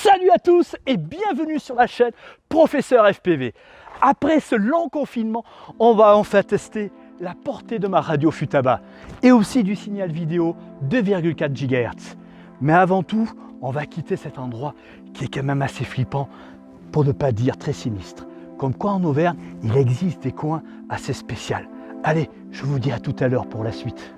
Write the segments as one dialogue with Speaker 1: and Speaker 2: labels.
Speaker 1: Salut à tous et bienvenue sur la chaîne Professeur FPV. Après ce long confinement, on va enfin tester la portée de ma radio Futaba et aussi du signal vidéo 2,4 GHz. Mais avant tout, on va quitter cet endroit qui est quand même assez flippant, pour ne pas dire très sinistre. Comme quoi en Auvergne, il existe des coins assez spéciaux. Allez, je vous dis à tout à l'heure pour la suite.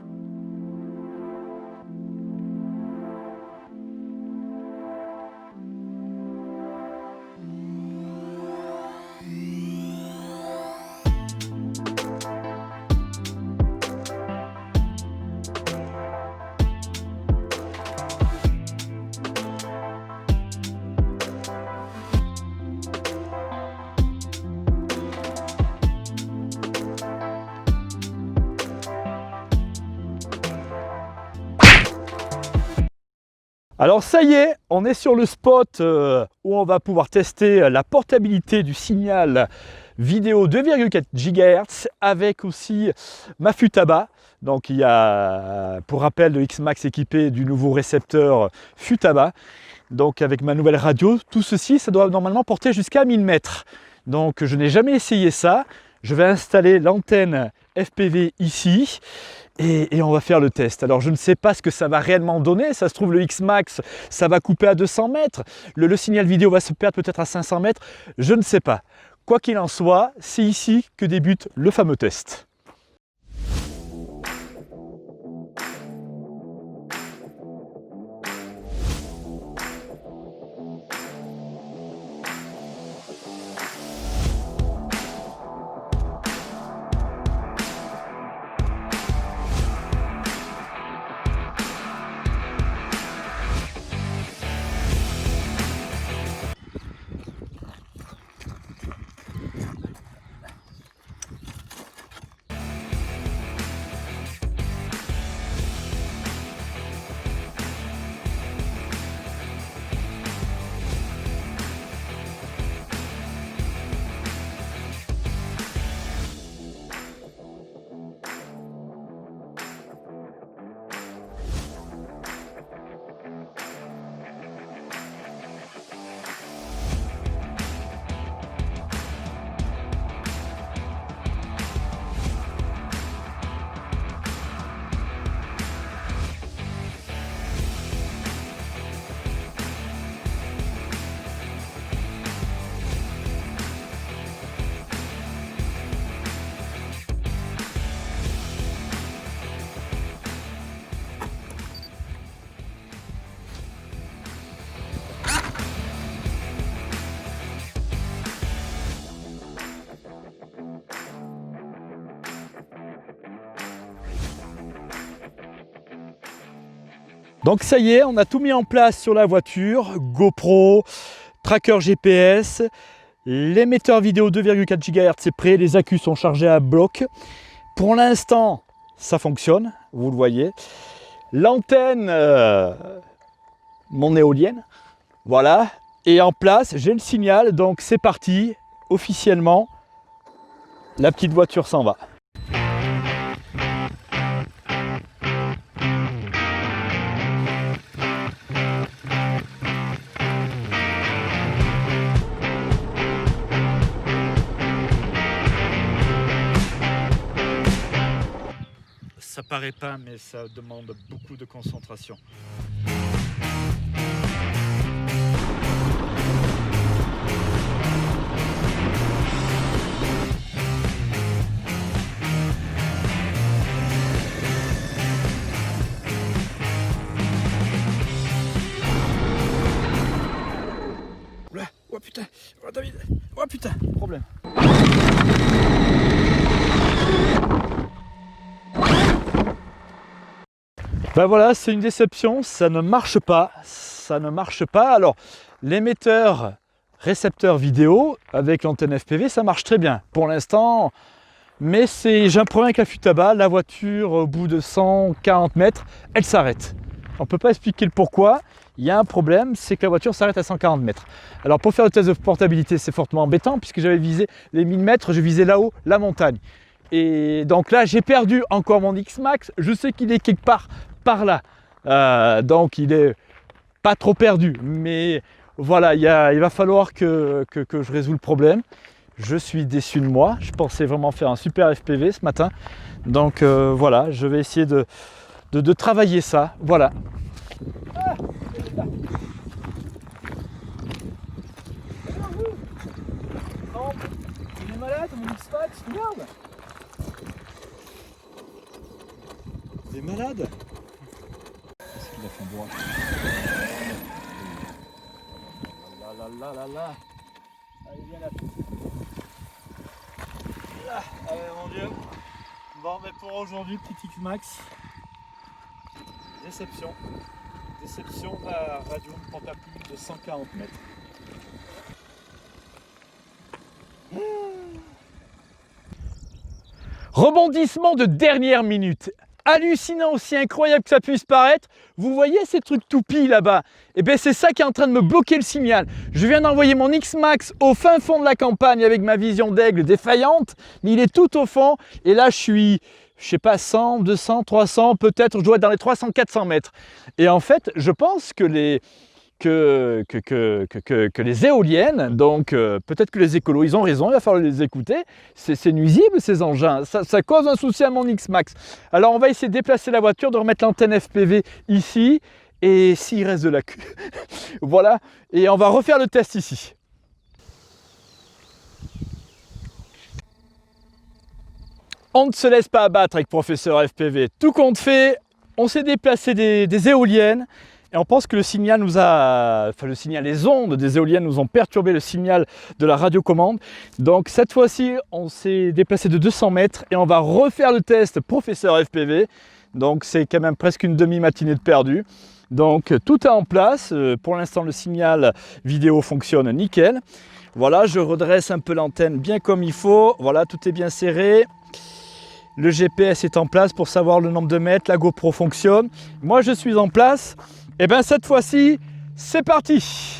Speaker 1: Alors ça y est, on est sur le spot où on va pouvoir tester la portabilité du signal vidéo 2,4 GHz avec aussi ma Futaba. Donc il y a, pour rappel, le X-Max équipé du nouveau récepteur Futaba. Donc avec ma nouvelle radio, tout ceci, ça doit normalement porter jusqu'à 1000 mètres. Donc je n'ai jamais essayé ça. Je vais installer l'antenne FPV ici. Et on va faire le test. Alors je ne sais pas ce que ça va réellement donner. Ça se trouve le X-Max, ça va couper à 200 mètres. Le signal vidéo va se perdre peut-être à 500 mètres. Je ne sais pas. Quoi qu'il en soit, c'est ici que débute le fameux test. Donc ça y est, on a tout mis en place sur la voiture, GoPro, tracker GPS, l'émetteur vidéo 2,4 GHz c'est prêt, les accus sont chargés à bloc. Pour l'instant, ça fonctionne, vous le voyez. L'antenne, mon éolienne, voilà, est en place, j'ai le signal, donc c'est parti, officiellement, la petite voiture s'en va. Ça paraît pas, mais ça demande beaucoup de concentration. Oh putain, oh David, oh putain, problème. Ben voilà, c'est une déception, ça ne marche pas, Alors, l'émetteur récepteur vidéo avec l'antenne FPV, ça marche très bien pour l'instant, mais j'ai un problème avec la Futaba, la voiture au bout de 140 mètres, elle s'arrête. On ne peut pas expliquer le pourquoi, il y a un problème, c'est que la voiture s'arrête à 140 mètres. Alors pour faire le test de portabilité, c'est fortement embêtant puisque j'avais visé les 1000 mètres, je visais là-haut la montagne. Et donc là, j'ai perdu encore mon X-Max, je sais qu'il est quelque part par là, donc il est pas trop perdu, mais Voilà, il va falloir que je résolve le problème. Je suis déçu de moi. Je pensais vraiment faire un super FPV ce matin. Donc voilà, je vais essayer de travailler ça. Voilà. Ah, il est malade, mon X-Max, regarde. Il est malade. Qu'est-ce qu'il a fait droit? Là. Allez, viens là. Là. Allez, mon Dieu. Bon, mais pour aujourd'hui, petit X-Max. Déception. Déception, la radio ne prend pas plus de 140 mètres. Rebondissement de dernière minute. Hallucinant, aussi incroyable que ça puisse paraître. Vous voyez ces trucs toupies là-bas? Et bien c'est ça qui est en train de me bloquer le signal. Je viens d'envoyer mon X-Max au fin fond de la campagne avec ma vision d'aigle défaillante, mais il est tout au fond. Et là je suis, je sais pas, 100, 200, 300, peut-être, je dois être dans les 300-400 mètres. Et en fait, je pense que les éoliennes, donc peut-être que les écolos, ils ont raison, il va falloir les écouter, c'est nuisible ces engins, ça cause un souci à mon X-Max. Alors on va essayer de déplacer la voiture, de remettre l'antenne FPV ici, et s'il reste de la queue, voilà, et on va refaire le test ici. On ne se laisse pas abattre avec professeur FPV, tout compte fait, on s'est déplacé des éoliennes, et on pense que le signal nous a, enfin le signal, les ondes des éoliennes nous ont perturbé le signal de la radiocommande. Donc cette fois-ci, on s'est déplacé de 200 mètres et on va refaire le test professeur FPV. Donc c'est quand même presque une demi-matinée de perdu. Donc tout est en place. Pour l'instant, le signal vidéo fonctionne nickel. Voilà, je redresse un peu l'antenne bien comme il faut. Voilà, tout est bien serré. Le GPS est en place pour savoir le nombre de mètres. La GoPro fonctionne. Moi, je suis en place. Et bien cette fois-ci, c'est parti!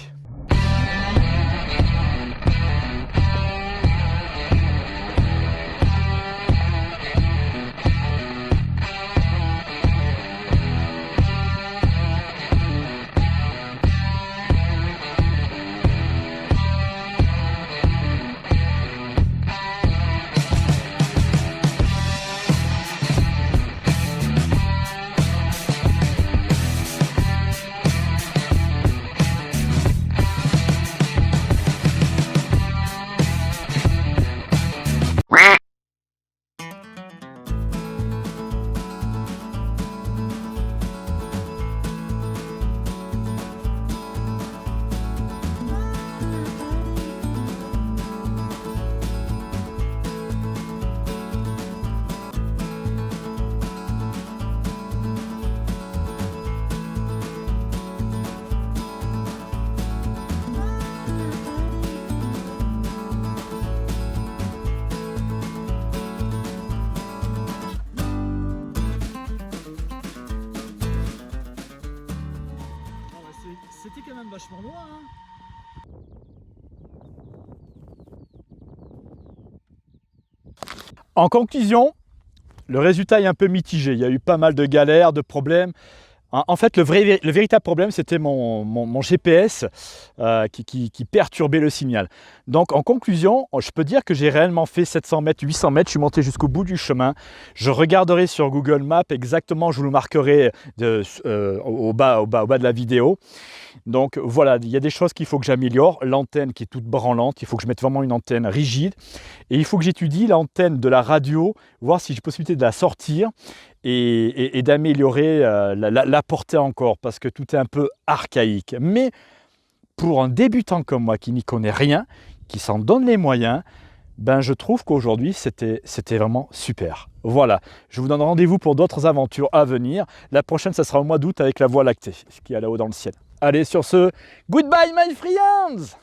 Speaker 1: C'était quand même vachement loin, hein. En conclusion, le résultat est un peu mitigé. Il y a eu pas mal de galères, de problèmes. En fait, le véritable problème, c'était mon GPS qui perturbait le signal. Donc, en conclusion, je peux dire que j'ai réellement fait 700 mètres, 800 mètres. Je suis monté jusqu'au bout du chemin. Je regarderai sur Google Maps exactement, je vous le marquerai au bas de la vidéo. Donc voilà, il y a des choses qu'il faut que j'améliore. L'antenne qui est toute branlante, il faut que je mette vraiment une antenne rigide. Et il faut que j'étudie l'antenne de la radio, voir si j'ai possibilité de la sortir et d'améliorer la portée encore, parce que tout est un peu archaïque. Mais pour un débutant comme moi qui n'y connaît rien, qui s'en donne les moyens, ben je trouve qu'aujourd'hui c'était vraiment super. Voilà, je vous donne rendez-vous pour d'autres aventures à venir. La prochaine, ça sera au mois d'août avec la Voie lactée, ce qui est là-haut dans le ciel. Allez, sur ce, goodbye my friends!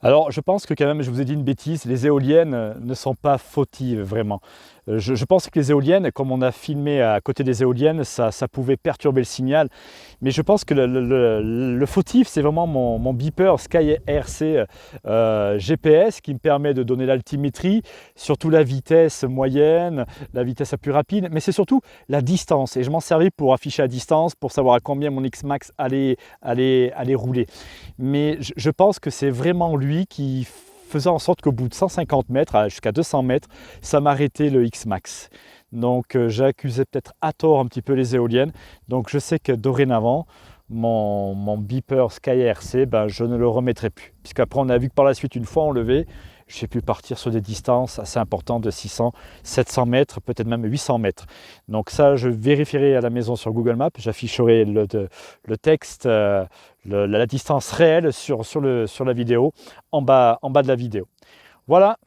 Speaker 1: Alors, je pense que quand même, je vous ai dit une bêtise, les éoliennes ne sont pas fautives vraiment. Je pense que les éoliennes, comme on a filmé à côté des éoliennes, ça pouvait perturber le signal. Mais je pense que le fautif, c'est vraiment mon beeper SkyRC GPS qui me permet de donner l'altimétrie, surtout la vitesse moyenne, la vitesse la plus rapide, mais c'est surtout la distance. Et je m'en servais pour afficher la distance, pour savoir à combien mon X-Max allait rouler. Mais je pense que c'est vraiment lui qui faisait en sorte qu'au bout de 150 mètres jusqu'à 200 mètres, ça m'arrêtait le X-Max. Donc j'accusais peut-être à tort un petit peu les éoliennes. Donc je sais que dorénavant, mon beeper SkyRC, ben, je ne le remettrai plus. Puisqu'après on a vu que par la suite, une fois enlevé, j'ai pu partir sur des distances assez importantes de 600, 700 mètres, peut-être même 800 mètres. Donc ça, je vérifierai à la maison sur Google Maps, j'afficherai le texte, la distance réelle sur la vidéo, en bas de la vidéo. Voilà,